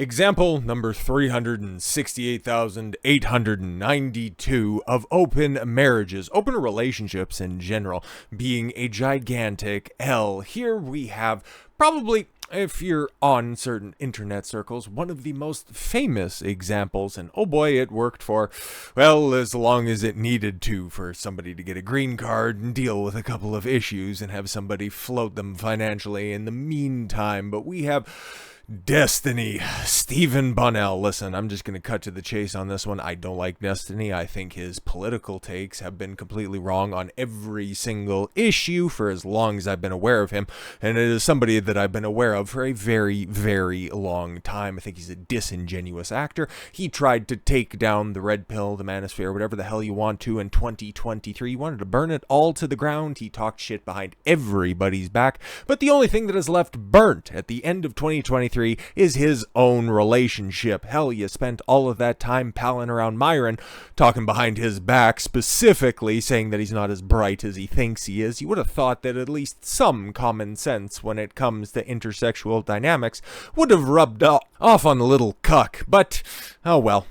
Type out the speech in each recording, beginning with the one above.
Example number 368,892 of open marriages, open relationships in general, being a gigantic L. Here we have probably, if you're on certain internet circles, one of the most famous examples, and oh boy, it worked for, well, as long as it needed to for somebody to get a green card and deal with a couple of issues and have somebody float them financially in the meantime. But we have Destiny, Steven Bonnell. Listen, I'm just going to cut to the chase on this one. I don't like Destiny. I think his political takes have been completely wrong on every single issue for as long as I've been aware of him. And it is somebody that I've been aware of for a very, very long time. I think he's a disingenuous actor. He tried to take down the red pill, the manosphere, whatever the hell you want to in 2023. He wanted to burn it all to the ground. He talked shit behind everybody's back. But the only thing that is left burnt at the end of 2023 is his own relationship. Hell, you spent all of that time palling around Myron, talking behind his back, specifically saying that he's not as bright as he thinks he is. You would have thought that at least some common sense when it comes to intersexual dynamics would have rubbed off on the little cuck. But, oh well.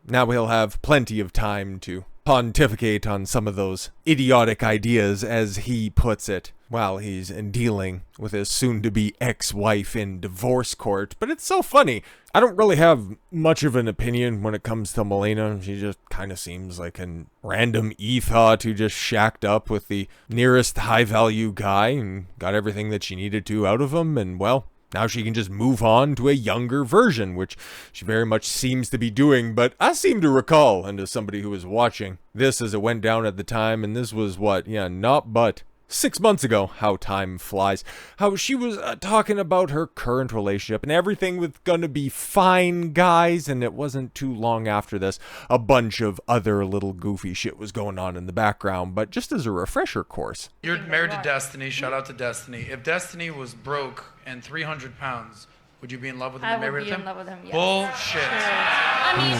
Now he'll have plenty of time to pontificate on some of those idiotic ideas, as he puts it, while he's dealing with his soon-to-be ex-wife in divorce court. But it's so funny. I don't really have much of an opinion when it comes to Melina. She just kind of seems like a random e-thought who just shacked up with the nearest high-value guy and got everything that she needed to out of him, and, well, now she can just move on to a younger version, which she very much seems to be doing. But I seem to recall, and as somebody who was watching this as it went down at the time, and this was what, not but 6 months ago, how time flies, how she was talking about her current relationship and everything was gonna be fine, guys, and it wasn't too long after this, a bunch of other little goofy shit was going on in the background. But just as a refresher course. You're married to Destiny, shout out to Destiny. If Destiny was broke and 300 pounds, would you be in love with him and married him? I would be in love with him, yes. Bullshit. Sure. I mean, you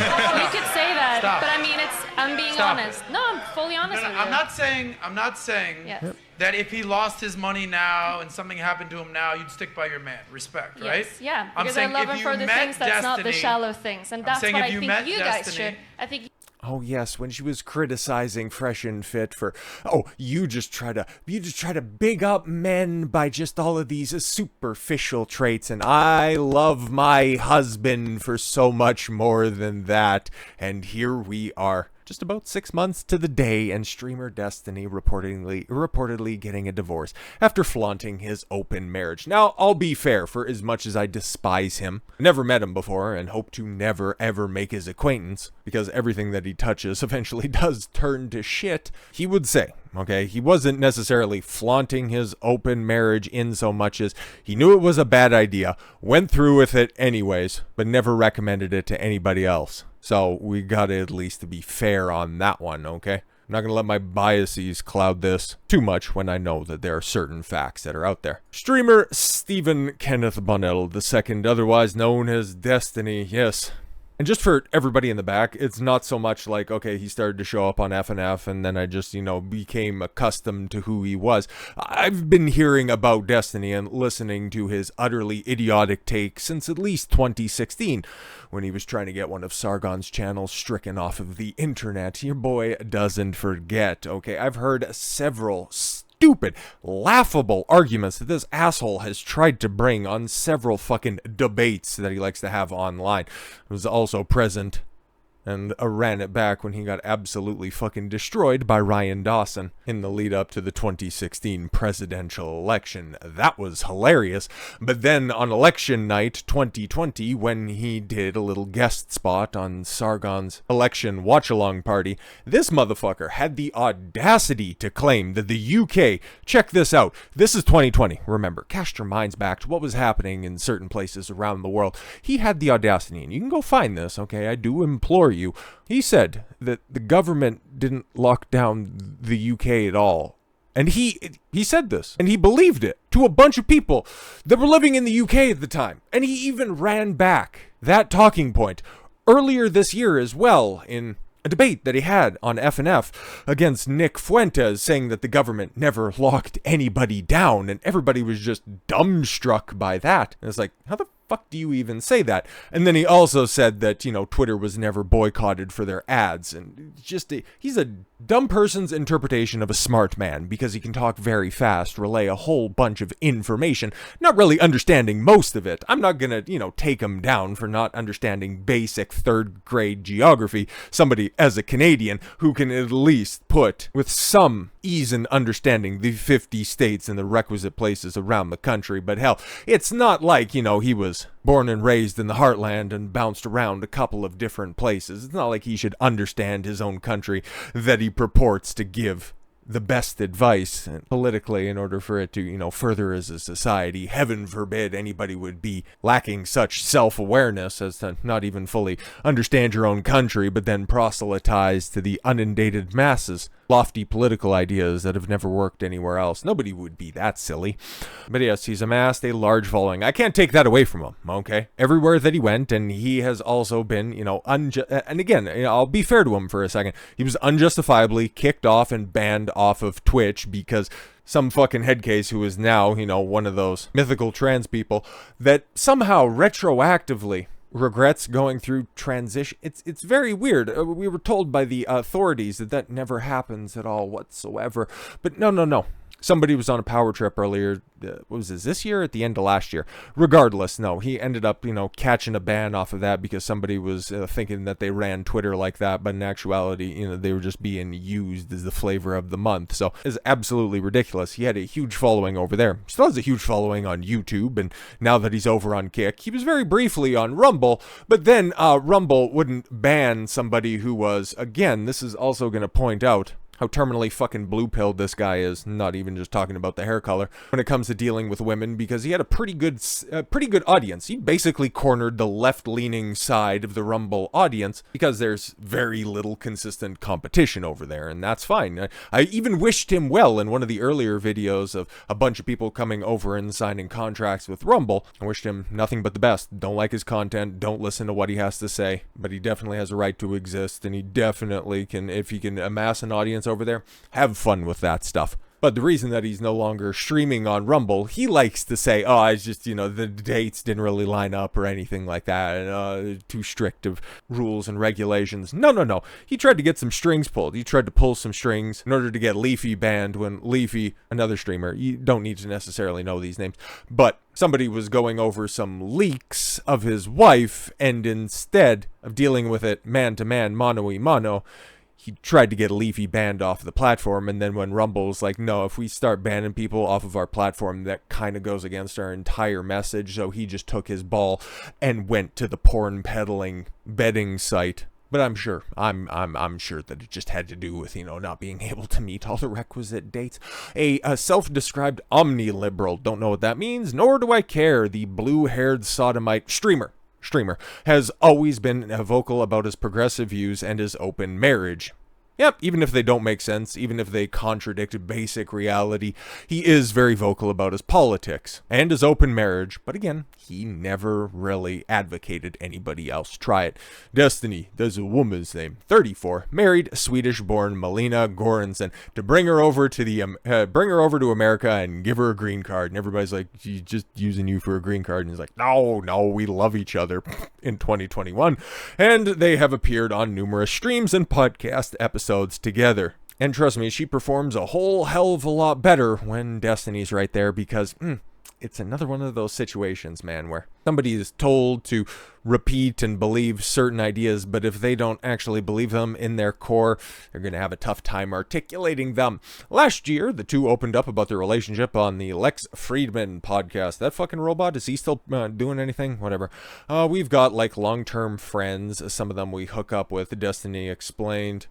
could say that, Stop. But I mean, I'm being Stop honest. No, I'm fully honest with you. I'm not saying Yes. that if he lost his money now and something happened to him now, you'd stick by your man. Respect, right? Yes, yeah. I'm Because I saying love if him you for the met things that's not the Destiny- shallow things. And I'm that's saying what if I you think met you guys Destiny- should. I think Oh yes, when she was criticizing Fresh and Fit for, you just try to big up men by just all of these superficial traits, and I love my husband for so much more than that. And here we are, just about 6 months to the day, and streamer Destiny reportedly getting a divorce after flaunting his open marriage. Now, I'll be fair, for as much as I despise him, never met him before, and hope to never ever make his acquaintance, because everything that he touches eventually does turn to shit, he would say, okay, he wasn't necessarily flaunting his open marriage in so much as he knew it was a bad idea, went through with it anyways, but never recommended it to anybody else. So we gotta at least be fair on that one, okay? I'm not gonna let my biases cloud this too much when I know that there are certain facts that are out there. Streamer Steven Kenneth Bonnell II, otherwise known as Destiny, yes. And just for everybody in the back, it's not so much like, okay, he started to show up on FNF and then I just, became accustomed to who he was. I've been hearing about Destiny and listening to his utterly idiotic take since at least 2016, when he was trying to get one of Sargon's channels stricken off of the internet. Your boy doesn't forget, okay? I've heard several stupid, laughable arguments that this asshole has tried to bring on several fucking debates that he likes to have online. I was also present and ran it back when he got absolutely fucking destroyed by Ryan Dawson in the lead up to the 2016 presidential election. That was hilarious. But then on election night 2020, when he did a little guest spot on Sargon's election watch-along party, this motherfucker had the audacity to claim that the UK, check this out, this is 2020, remember, cast your minds back to what was happening in certain places around the world. He had the audacity, and you can go find this, okay, I do implore you. He said that the government didn't lock down the UK at all. And he said this, and he believed it to a bunch of people that were living in the UK at the time. And he even ran back that talking point earlier this year as well in a debate that he had on FNF against Nick Fuentes, saying that the government never locked anybody down, and everybody was just dumbstruck by that. And it's like, how the fuck do you even say that? And then he also said that, Twitter was never boycotted for their ads. And he's a dumb person's interpretation of a smart man, because he can talk very fast, relay a whole bunch of information, not really understanding most of it. I'm not gonna, take him down for not understanding basic third grade geography. Somebody as a Canadian who can at least put with some ease in understanding the 50 states and the requisite places around the country. But hell, it's not like, he was born and raised in the heartland and bounced around a couple of different places. It's not like he should understand his own country that he purports to give the best advice politically in order for it to, further as a society. Heaven forbid anybody would be lacking such self-awareness as to not even fully understand your own country, but then proselytize to the inundated masses lofty political ideas that have never worked anywhere else. Nobody would be that silly. But yes, he's amassed a large following. I can't take that away from him, okay? Everywhere that he went, and he has also been, and again, I'll be fair to him for a second. He was unjustifiably kicked off and banned off of Twitch because some fucking headcase who is now, one of those mythical trans people that somehow retroactively regrets going through transition. It's very weird. We were told by the authorities that never happens at all whatsoever. But no. Somebody was on a power trip earlier. What was this year? At the end of last year. Regardless, no. He ended up, catching a ban off of that because somebody was thinking that they ran Twitter like that, but in actuality, they were just being used as the flavor of the month. So it's absolutely ridiculous. He had a huge following over there. Still has a huge following on YouTube, and now that he's over on Kick, he was very briefly on Rumble, but then Rumble wouldn't ban somebody who was, again, this is also going to point out how terminally fucking blue-pilled this guy is, not even just talking about the hair color, when it comes to dealing with women, because he had a pretty good audience. He basically cornered the left-leaning side of the Rumble audience because there's very little consistent competition over there, and that's fine. I even wished him well in one of the earlier videos of a bunch of people coming over and signing contracts with Rumble. I wished him nothing but the best. Don't like his content, don't listen to what he has to say, but he definitely has a right to exist, and he definitely can, if he can amass an audience over there, have fun with that stuff. But the reason that he's no longer streaming on Rumble, he likes to say, oh, it's just, the dates didn't really line up or anything like that, and too strict of rules and regulations. No. He tried to get some strings pulled. He tried to pull some strings in order to get Leafy banned when Leafy, another streamer, you don't need to necessarily know these names, but somebody was going over some leaks of his wife, and instead of dealing with it man-to-man, mano-y-mano, he tried to get Leafy banned off the platform, and then when Rumble's like, no, if we start banning people off of our platform, that kind of goes against our entire message, so he just took his ball and went to the porn peddling betting site. But I'm sure that it just had to do with, not being able to meet all the requisite dates. A self-described omni-liberal, don't know what that means, nor do I care, the blue-haired sodomite streamer has always been vocal about his progressive views and his open marriage. Yep, even if they don't make sense, even if they contradict basic reality, he is very vocal about his politics and his open marriage, but again, he never really advocated anybody else try it. Destiny, there's a woman's name, 34, married Swedish-born Melina Göransson, to bring her over to America and give her a green card, and everybody's like, she's just using you for a green card, and he's like, no, we love each other in 2021, and they have appeared on numerous streams and podcast episodes together. And trust me, she performs a whole hell of a lot better when Destiny's right there, because it's another one of those situations, man, where somebody is told to repeat and believe certain ideas, but if they don't actually believe them in their core, they're going to have a tough time articulating them. Last year, the two opened up about their relationship on the Lex Friedman podcast. That fucking robot, is he still doing anything? Whatever. We've got, long-term friends. Some of them we hook up with, Destiny explained.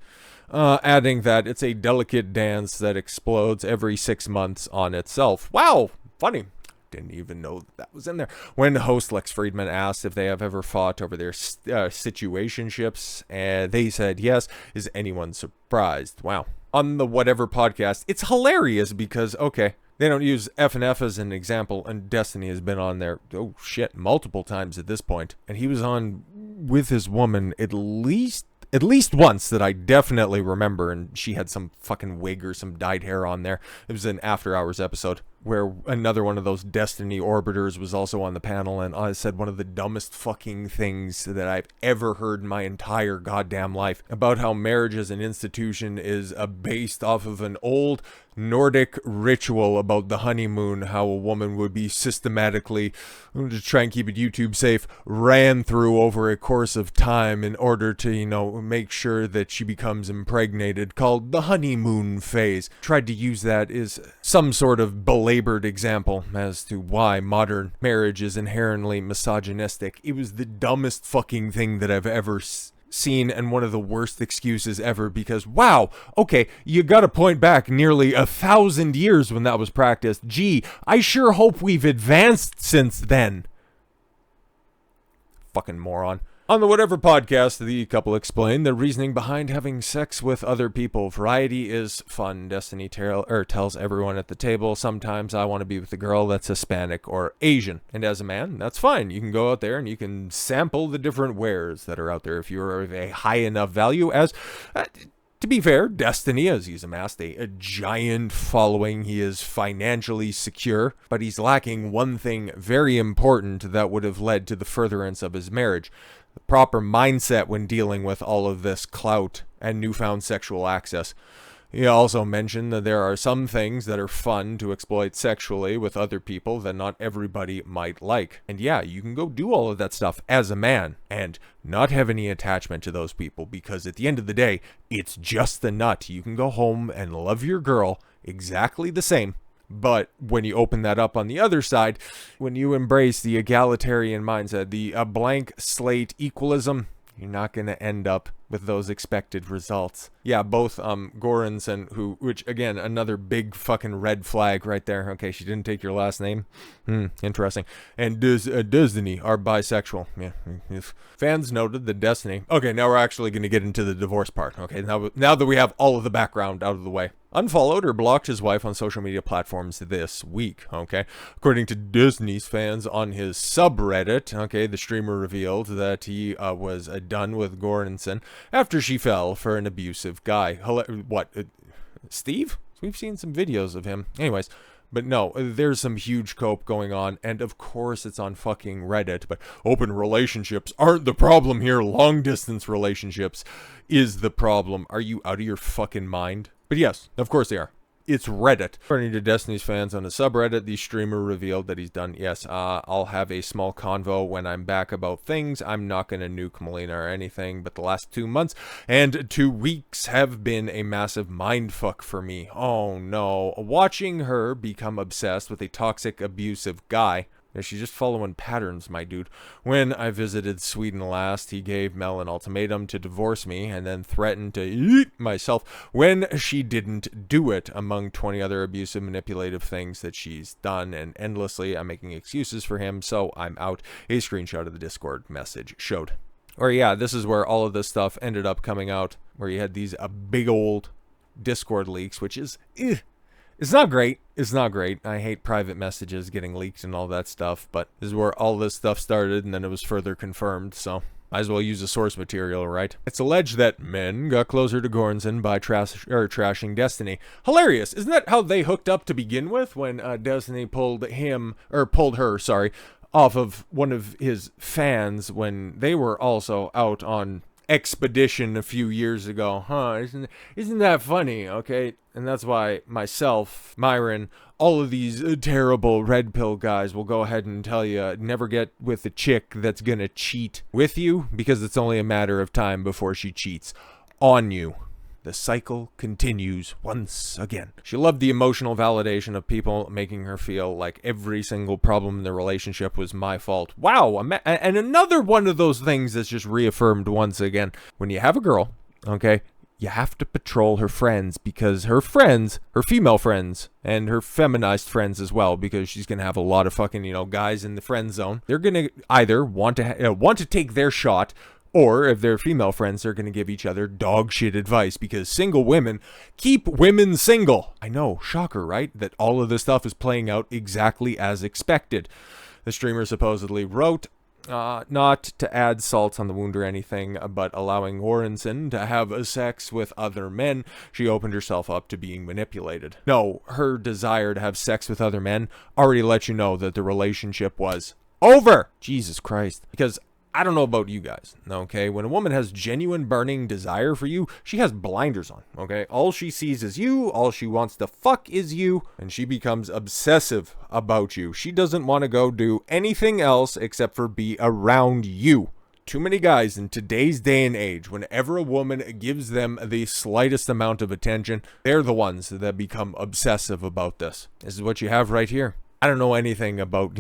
Adding that it's a delicate dance that explodes every 6 months on itself. Wow, funny. Didn't even know that was in there. When host Lex Friedman asked if they have ever fought over their situationships, they said yes. Is anyone surprised? Wow. On the whatever podcast, it's hilarious because, okay, they don't use F&F as an example, and Destiny has been on there, oh shit, multiple times at this point. And he was on with his woman at least once that I definitely remember, and she had some fucking wig or some dyed hair on there. It was an After Hours episode. where another one of those Destiny orbiters was also on the panel, and I said one of the dumbest fucking things that I've ever heard in my entire goddamn life about how marriage as an institution is based off of an old Nordic ritual about the honeymoon, how a woman would be systematically, to try and keep it YouTube safe, ran through over a course of time in order to, make sure that she becomes impregnated, called the honeymoon phase. Tried to use that as some sort of belabored example as to why modern marriage is inherently misogynistic. It was the dumbest fucking thing that I've ever seen, and one of the worst excuses ever, because wow, okay, you gotta point back nearly 1,000 years when that was practiced. Gee, I sure hope we've advanced since then. Fucking moron. On the Whatever podcast, the couple explain the reasoning behind having sex with other people. Variety is fun. Destiny tells everyone at the table, sometimes I want to be with a girl that's Hispanic or Asian. And as a man, that's fine. You can go out there and you can sample the different wares that are out there if you're of a high enough value. As to be fair, Destiny, as he's amassed a giant following, he is financially secure, but he's lacking one thing very important that would have led to the furtherance of his marriage. The proper mindset when dealing with all of this clout and newfound sexual access. He also mentioned that there are some things that are fun to exploit sexually with other people that not everybody might like. And yeah, you can go do all of that stuff as a man and not have any attachment to those people, because at the end of the day, it's just the nut. You can go home and love your girl exactly the same. But when you open that up on the other side, when you embrace the egalitarian mindset, the blank slate equalism, you're not going to end up with those expected results. Yeah, both Göransson, which again, another big fucking red flag right there. Okay, she didn't take your last name. Interesting. And Destiny are bisexual. Yeah. Fans noted that Destiny. Okay, now we're actually going to get into the divorce part. Okay, now that we have all of the background out of the way. Unfollowed or blocked his wife on social media platforms this week, okay? According to Disney's fans on his subreddit, okay, the streamer revealed that he was done with Göransson after she fell for an abusive guy. Steve? We've seen some videos of him. Anyways, but no, there's some huge cope going on, and of course it's on fucking Reddit, but open relationships aren't the problem here. Long-distance relationships is the problem. Are you out of your fucking mind? But yes, of course they are. It's Reddit. According to Destiny's fans on the subreddit, the streamer revealed that he's done. Yes, I'll have a small convo when I'm back about things. I'm not going to nuke Melina or anything, but the last 2 months and 2 weeks have been a massive mindfuck for me. Oh no. Watching her become obsessed with a toxic, abusive guy. She's just following patterns, my dude. When I visited Sweden last, he gave Mel an ultimatum to divorce me and then threatened to eat myself when she didn't do it, among 20 other abusive, manipulative things that she's done. And endlessly, I'm making excuses for him, so I'm out. A screenshot of the Discord message showed. Or yeah, this is where all of this stuff ended up coming out, where you had these big old Discord leaks, which is... It's not great. It's not great. I hate private messages getting leaked and all that stuff, but this is where all this stuff started, and then it was further confirmed, so might as well use the source material, right? It's alleged that men got closer to Göransson by trashing Destiny. Hilarious. Isn't that how they hooked up to begin with, when Destiny pulled her, off of one of his fans when they were also out on expedition a few years ago? Huh? Isn't that funny? Okay, and that's why myself, Myron, all of these terrible red pill guys will go ahead and tell you never get with a chick that's gonna cheat with you, because it's only a matter of time before she cheats on you. The cycle continues once again. She loved the emotional validation of people making her feel like every single problem in the relationship was my fault. Wow, and another one of those things that's just reaffirmed once again. When you have a girl, okay, you have to patrol her friends, because her friends, her female friends, and her feminized friends as well, because she's gonna have a lot of fucking, guys in the friend zone. They're gonna either want to take their shot, or if they're female friends, they're going to give each other dog shit advice, because single women keep women single. I know, shocker, right? That all of this stuff is playing out exactly as expected. The streamer supposedly wrote, Not to add salt on the wound or anything, but allowing Göransson to have sex with other men, she opened herself up to being manipulated. No, her desire to have sex with other men already let you know that the relationship was over. Jesus Christ. Because I don't know about you guys, okay? When a woman has genuine burning desire for you, she has blinders on, okay? All she sees is you, all she wants to fuck is you, and she becomes obsessive about you. She doesn't want to go do anything else except for be around you. Too many guys in today's day and age, whenever a woman gives them the slightest amount of attention, they're the ones that become obsessive about this. This is what you have right here. I don't know anything about,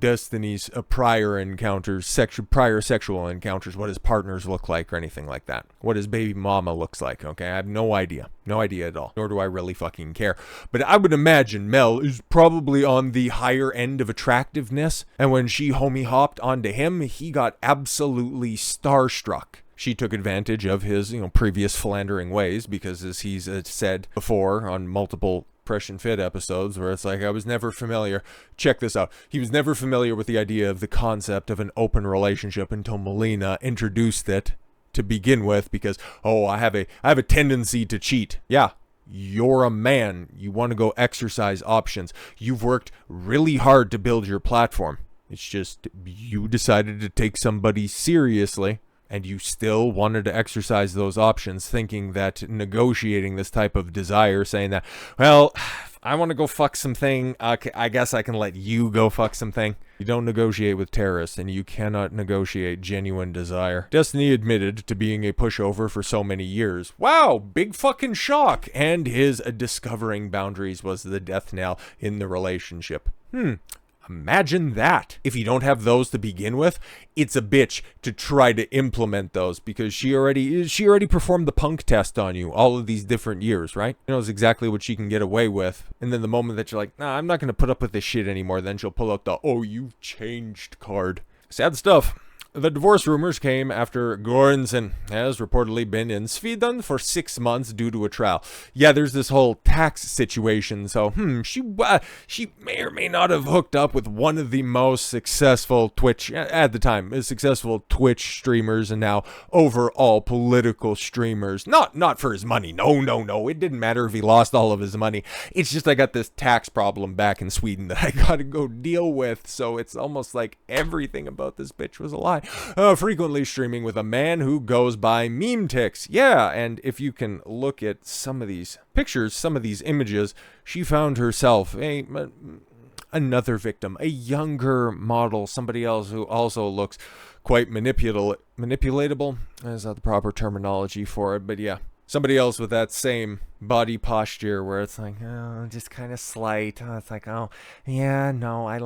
Destiny's prior encounters, prior sexual encounters, what his partners look like or anything like that. What his baby mama looks like, okay? I have no idea. No idea at all. Nor do I really fucking care. But I would imagine Mel is probably on the higher end of attractiveness. And when she homie hopped onto him, he got absolutely starstruck. She took advantage of his, previous philandering ways because, as he's said before on multiple Fresh and Fit episodes, where it's like, I was never familiar. Check this out. He was never familiar with the idea of the concept of an open relationship until Melina introduced it to begin with because, I have a tendency to cheat. Yeah. You're a man. You want to go exercise options. You've worked really hard to build your platform. It's just you decided to take somebody seriously. And you still wanted to exercise those options, thinking that negotiating this type of desire, saying that, well, I want to go fuck something, I guess I can let you go fuck something. You don't negotiate with terrorists, and you cannot negotiate genuine desire. Destiny admitted to being a pushover for so many years. Wow, big fucking shock. And his discovering boundaries was the death knell in the relationship. Imagine that. If you don't have those to begin with, it's a bitch to try to implement those because she already performed the punk test on you all of these different years, right? She knows exactly what she can get away with. And then the moment that you're like, nah, I'm not going to put up with this shit anymore, then she'll pull out the, oh, you've changed card. Sad stuff. The divorce rumors came after Göransson has reportedly been in Sweden for 6 months due to a trial. Yeah, there's this whole tax situation, so she may or may not have hooked up with one of the most successful at the time, successful Twitch streamers and now overall political streamers. Not for his money. No. It didn't matter if he lost all of his money. It's just I got this tax problem back in Sweden that I gotta go deal with, so it's almost like everything about this bitch was a lie. Frequently streaming with a man who goes by Meme Ticks. Yeah, and if you can look at some of these pictures, some of these images, she found herself another victim, a younger model, somebody else who also looks quite manipulatable. Is that the proper terminology for it? But yeah. Somebody else with that same body posture where it's like, oh, just kind of slight. Oh, it's like, oh, yeah, no, I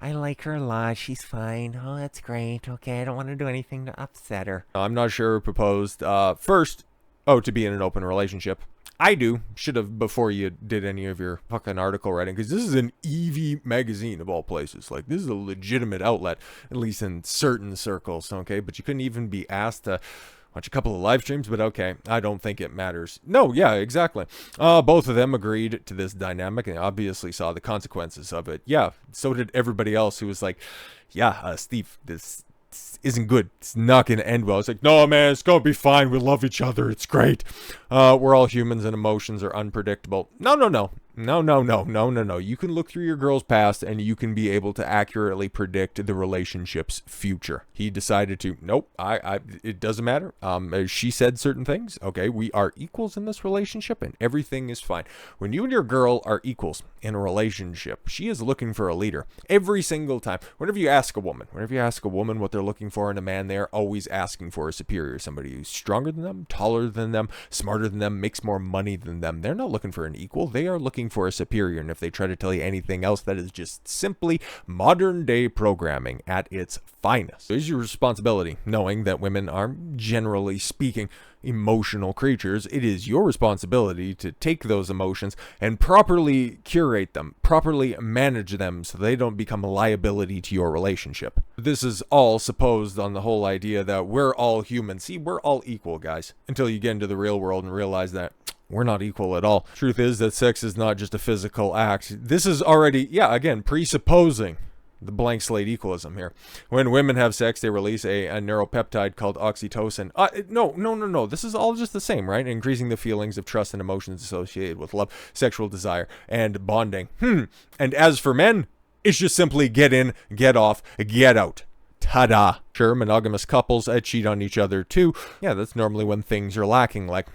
like her a lot. She's fine. Oh, that's great. Okay, I don't want to do anything to upset her. I'm not sure who proposed first, to be in an open relationship. I do. Should have before you did any of your fucking article writing, because this is an EV magazine of all places. Like, this is a legitimate outlet, at least in certain circles, okay? But you couldn't even be asked to watch a couple of live streams, but okay, I don't think it matters. No, yeah, exactly. Both of them agreed to this dynamic and obviously saw the consequences of it. Yeah, so did everybody else who was like, yeah, Steve, this isn't good. It's not going to end well. It's like, no, man, it's going to be fine. We love each other. It's great. We're all humans and emotions are unpredictable. No. You can look through your girl's past and you can be able to accurately predict the relationship's future. He decided to, nope, it doesn't matter. She said certain things. Okay, we are equals in this relationship and everything is fine. When you and your girl are equals in a relationship, she is looking for a leader every single time. Whenever you ask a woman what they're looking for in a man, they're always asking for a superior, somebody who's stronger than them, taller than them, smarter than them, makes more money than them. They're not looking for an equal. They are looking for a superior. And if they try to tell you anything else, that is just simply modern day programming at its finest. It is your responsibility, knowing that women are, generally speaking, emotional creatures. It is your responsibility to take those emotions and properly curate them, properly manage them so they don't become a liability to your relationship. This is all supposed on the whole idea that we're all human. See, we're all equal, guys, until you get into the real world and realize that we're not equal at all. Truth is that sex is not just a physical act. This is already, again, presupposing the blank slate equalism here. When women have sex, they release a neuropeptide called oxytocin. No. This is all just the same, right? Increasing the feelings of trust and emotions associated with love, sexual desire, and bonding. And as for men, it's just simply get in, get off, get out. Ta-da. Sure, monogamous couples cheat on each other too. Yeah, that's normally when things are lacking, like,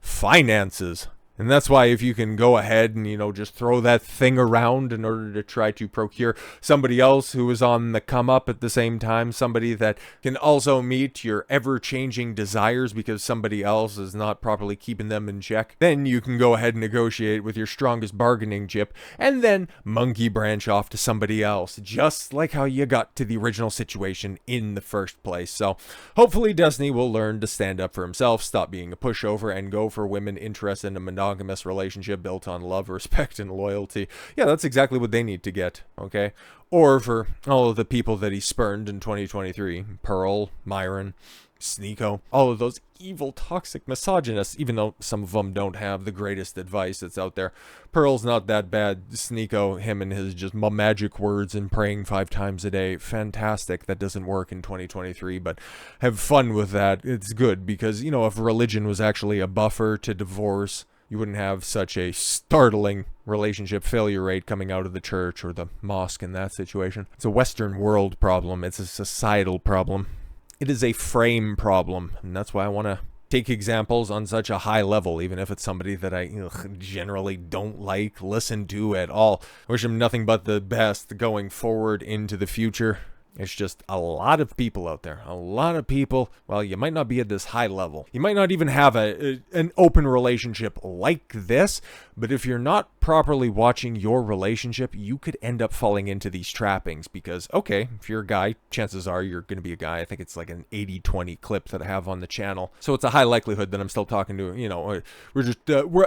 finances. And that's why if you can go ahead and, just throw that thing around in order to try to procure somebody else who is on the come up at the same time, somebody that can also meet your ever-changing desires because somebody else is not properly keeping them in check, then you can go ahead and negotiate with your strongest bargaining chip and then monkey branch off to somebody else, just like how you got to the original situation in the first place. So hopefully Destiny will learn to stand up for himself, stop being a pushover, and go for women interested in a monogamous relationship built on love, respect, and loyalty. Yeah, that's exactly what they need to get, okay? Or for all of the people that he spurned in 2023, Pearl, Myron, Sneeko, all of those evil, toxic misogynists, even though some of them don't have the greatest advice that's out there. Pearl's not that bad. Sneeko, him and his just magic words and praying 5 times a day, fantastic. That doesn't work in 2023, but have fun with that. It's good because, if religion was actually a buffer to divorce, you wouldn't have such a startling relationship failure rate coming out of the church or the mosque in that situation. It's a Western world problem. It's a societal problem. It is a frame problem, and that's why I want to take examples on such a high level, even if it's somebody that I generally don't listen to at all. I wish him nothing but the best going forward into the future. It's just a lot of people out there. A lot of people, well, you might not be at this high level. You might not even have an open relationship like this, but if you're not properly watching your relationship, you could end up falling into these trappings because, okay, if you're a guy, chances are you're going to be a guy. I think it's like an 80-20 clip that I have on the channel. So it's a high likelihood that I'm still talking to,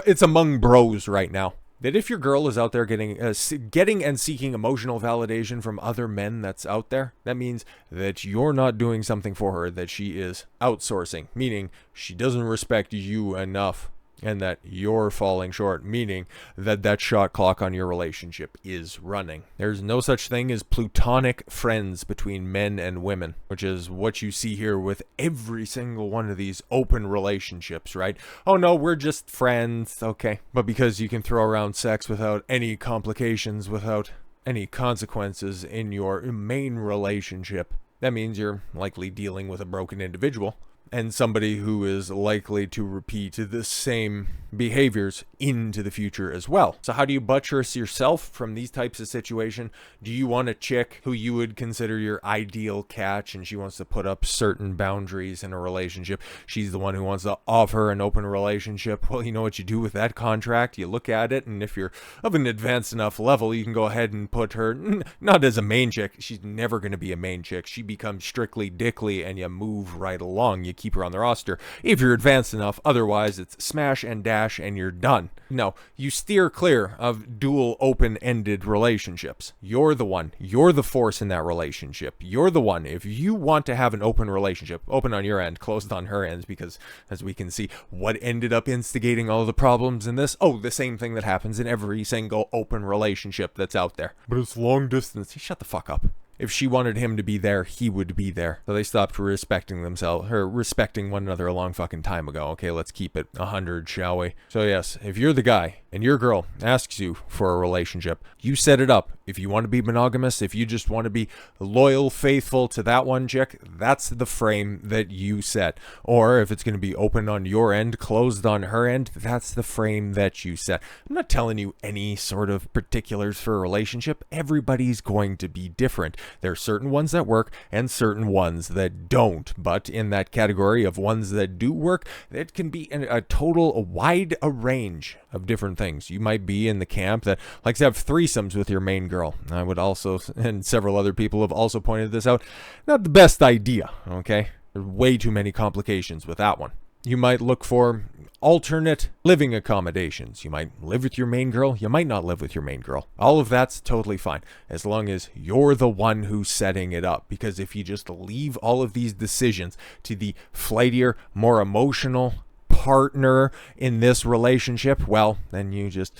it's among bros right now. That if your girl is out there getting and seeking emotional validation from other men that's out there, that means that you're not doing something for her, that she is outsourcing, meaning she doesn't respect you enough, and that you're falling short, meaning that shot clock on your relationship is running. There's no such thing as platonic friends between men and women, which is what you see here with every single one of these open relationships, right? Oh no, we're just friends, okay. But because you can throw around sex without any complications, without any consequences in your main relationship, that means you're likely dealing with a broken individual. And somebody who is likely to repeat the same behaviors into the future as well. So how do you buttress yourself from these types of situation? Do you want a chick who you would consider your ideal catch and she wants to put up certain boundaries in a relationship? She's the one who wants to offer an open relationship. Well, you know what you do with that contract? You look at it, and if you're of an advanced enough level, you can go ahead and put her, not as a main chick. She's never going to be a main chick. She becomes strictly dickly, and you move right along. You keep her on the roster if you're advanced enough. Otherwise, it's smash and dash and you're done. No, you steer clear of dual open-ended relationships. You're the one. You're the force in that relationship. You're the one. If you want to have an open relationship, open on your end, closed on her end, because as we can see, what ended up instigating all the problems in this? Oh, the same thing that happens in every single open relationship that's out there. But it's long distance. Shut the fuck up. If she wanted him to be there, he would be there. So they stopped respecting themselves, or respecting one another a long fucking time ago. Okay, let's keep it 100, shall we? So yes, if you're the guy and your girl asks you for a relationship, you set it up. If you want to be monogamous, if you just want to be loyal, faithful to that one chick, that's the frame that you set. Or if it's going to be open on your end, closed on her end, that's the frame that you set. I'm not telling you any sort of particulars for a relationship. Everybody's going to be different. There are certain ones that work and certain ones that don't. But in that category of ones that do work, it can be a wide range of different things. You might be in the camp that likes to have threesomes with your main girl. I would also, and several other people have also pointed this out, not the best idea, okay? There's way too many complications with that one. You might look for alternate living accommodations. You might live with your main girl. You might not live with your main girl. All of that's totally fine, as long as you're the one who's setting it up. Because if you just leave all of these decisions to the flightier, more emotional partner in this relationship, well, then you just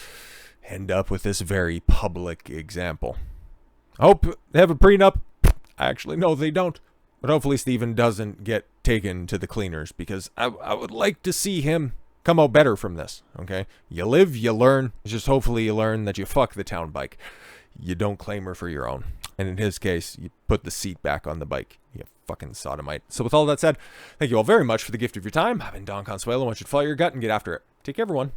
end up with this very public example. Hope they have a prenup. Actually, no, they don't. But hopefully Steven doesn't get taken to the cleaners, because I would like to see him come out better from this, okay? You live, you learn. It's just hopefully you learn that you fuck the town bike. You don't claim her for your own. And in his case, you put the seat back on the bike. You fucking sodomite. So with all that said, thank you all very much for the gift of your time. I've been Don Consuelo. I want you to follow your gut and get after it. Take care, everyone.